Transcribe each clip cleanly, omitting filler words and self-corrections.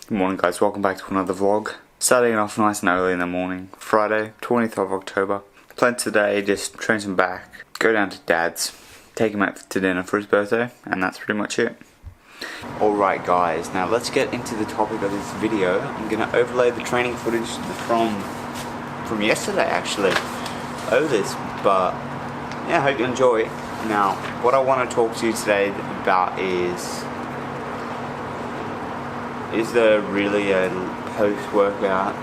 Good morning guys, welcome back to another vlog. Starting off nice and early in the morning, Friday, 20th of October. Plan today, just train some back, go down to Dad's, take him out to dinner for his birthday, and that's pretty much it. Alright guys, now let's get into the topic of this video. I'm going to overlay the training footage from yesterday actually, over this, but yeah, I hope you enjoy it. Now, what I want to talk to you today about is there really a post-workout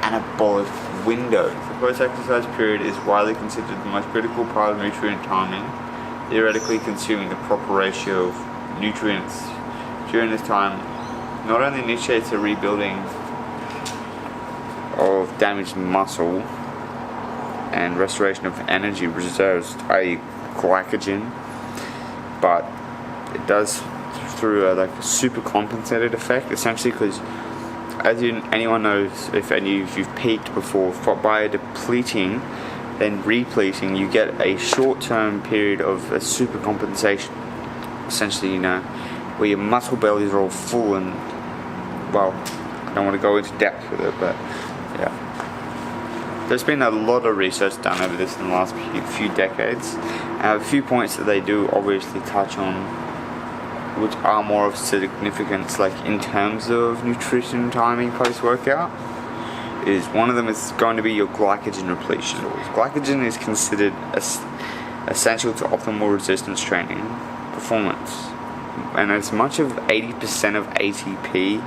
anabolic window? The post-exercise period is widely considered the most critical part of nutrient timing, theoretically consuming the proper ratio of nutrients during this time not only initiates a rebuilding of damaged muscle and restoration of energy reserves, i.e. glycogen, but it does through a super compensated effect, essentially, because as anyone knows, if you've peaked before, by depleting then repleting, you get a short-term period of a super compensation, essentially, where your muscle bellies are all full and, well, I don't want to go into depth with it, but yeah. There's been a lot of research done over this in the last few decades. A few points that they do obviously touch on, which are more of significance, like in terms of nutrition timing post-workout, is one of them is going to be your glycogen repletion. Glycogen is considered essential to optimal resistance training performance, and as much of 80% of ATP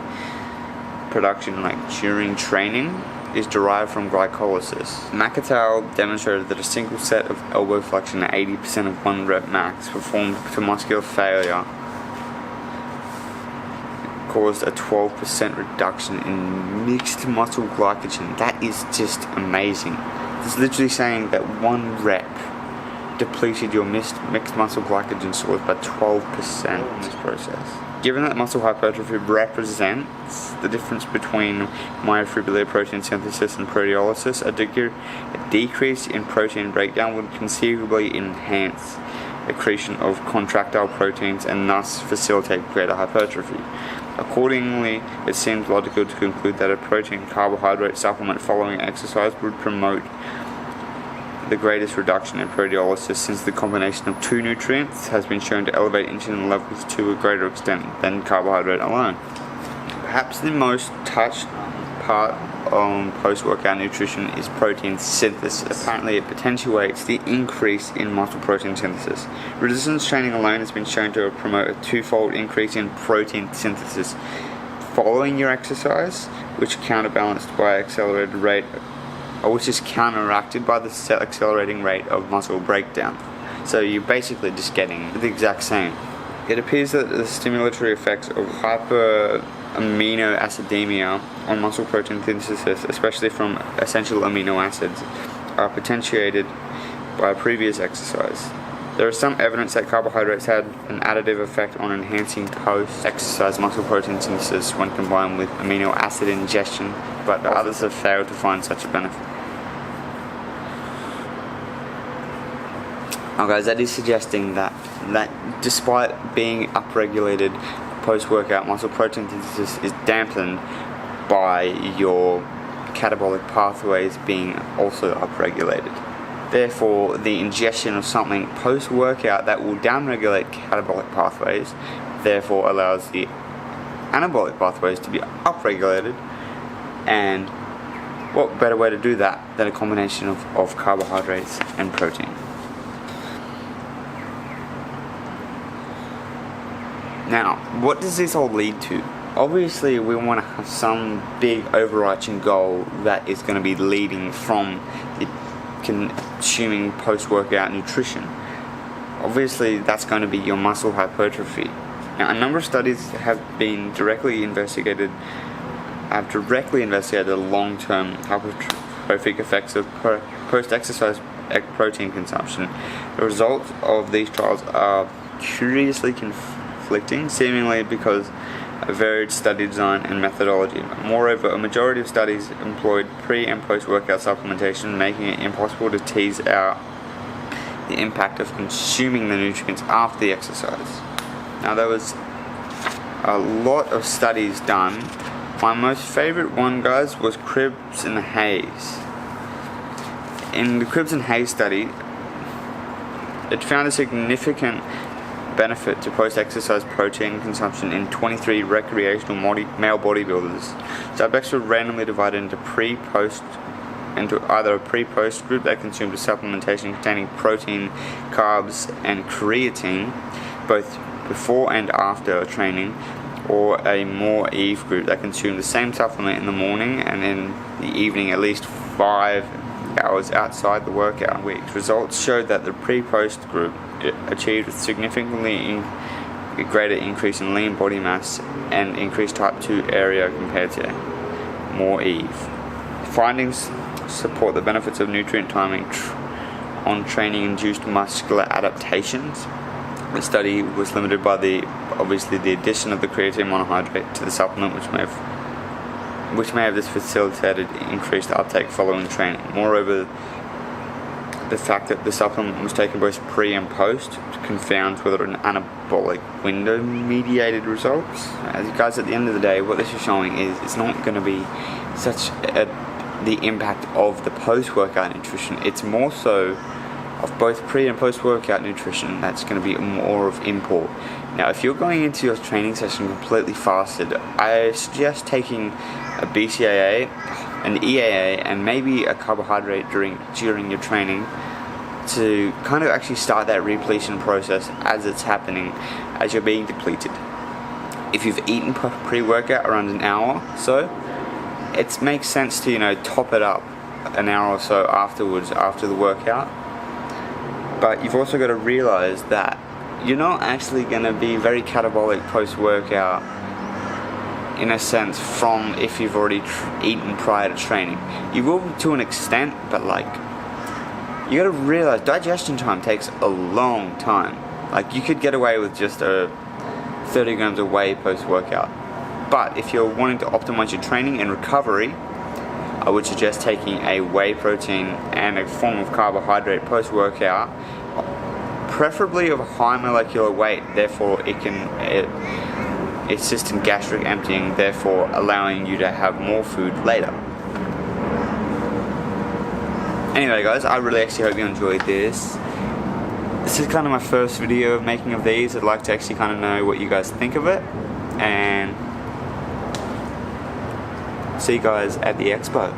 production, like during training, is derived from glycolysis. McIntyre demonstrated that a single set of elbow flexion at 80% of 1 rep max performed to muscular failure caused a 12% reduction in mixed muscle glycogen. That is just amazing. It's literally saying that 1 rep depleted your mixed muscle glycogen stores by 12% in this process. Given that muscle hypertrophy represents the difference between myofibrillar protein synthesis and proteolysis, a decrease in protein breakdown would conceivably enhance accretion of contractile proteins and thus facilitate greater hypertrophy. Accordingly, it seems logical to conclude that a protein carbohydrate supplement following exercise would promote the greatest reduction in proteolysis, since the combination of two nutrients has been shown to elevate insulin levels to a greater extent than carbohydrate alone. Perhaps the most touched part on post-workout nutrition is protein synthesis. Apparently it potentiates the increase in muscle protein synthesis. Resistance training alone has been shown to promote a twofold increase in protein synthesis following your exercise, which is counterbalanced by which is counteracted by the accelerating rate of muscle breakdown. So you're basically just getting the exact same. It appears that the stimulatory effects of hyperamino acidemia on muscle protein synthesis, especially from essential amino acids, are potentiated by previous exercise. There is some evidence that carbohydrates had an additive effect on enhancing post-exercise muscle protein synthesis when combined with amino acid ingestion, but others have failed to find such a benefit. Now guys, that is suggesting that despite being upregulated, post-workout muscle protein synthesis is dampened by your catabolic pathways being also upregulated. Therefore, the ingestion of something post-workout that will downregulate catabolic pathways, therefore allows the anabolic pathways to be upregulated, and what better way to do that than a combination of carbohydrates and protein. Now, what does this all lead to? Obviously, we want to have some big overarching goal that is going to be leading from the consuming post-workout nutrition. Obviously, that's going to be your muscle hypertrophy. Now, a number of studies have directly investigated the long-term hypertrophic effects of post-exercise protein consumption. The results of these trials are curiously conflicting, seemingly because of varied study design and methodology. Moreover, a majority of studies employed pre- and post-workout supplementation, making it impossible to tease out the impact of consuming the nutrients after the exercise. Now, there was a lot of studies done My most favorite one, guys, was Cribbs and Hayes. In the Cribbs and Hayes study, it found a significant benefit to post-exercise protein consumption in 23 recreational male bodybuilders. Subjects were randomly divided into either a pre-post group that consumed a supplementation containing protein, carbs, and creatine, both before and after training, or a more Eve group that consumed the same supplement in the morning and in the evening at least 5 hours outside the workout weeks. Results showed that the pre-post group achieved a significantly greater increase in lean body mass and increased type 2 area compared to more Eve. Findings support the benefits of nutrient timing on training-induced muscular adaptations. The study was limited by the addition of the creatine monohydrate to the supplement, which may have this facilitated increased uptake following training. Moreover, the fact that the supplement was taken both pre and post confounds whether an anabolic window mediated results. As you guys, at the end of the day, what this is showing is it's not going to be such the impact of the post-workout nutrition. It's more so of both pre and post-workout nutrition that's going to be more of import. Now, if you're going into your training session completely fasted, I suggest taking a BCAA, an EAA, and maybe a carbohydrate during your training to kind of actually start that repletion process as it's happening, as you're being depleted. If you've eaten pre-workout around an hour or so, it makes sense to, top it up an hour or so afterwards, after the workout. But you've also got to realize that you're not actually going to be very catabolic post-workout in a sense from if you've already eaten prior to training. You will to an extent, but you got to realize digestion time takes a long time. You could get away with just 30 grams of whey post-workout. But if you're wanting to optimize your training and recovery, I would suggest taking a whey protein and a form of carbohydrate post-workout, preferably of a high molecular weight, therefore it assists in gastric emptying, therefore allowing you to have more food later. Anyway guys, I really actually hope you enjoyed this. This is kind of my first video making of these. I'd like to actually kind of know what you guys think of it, and see you guys at the expo.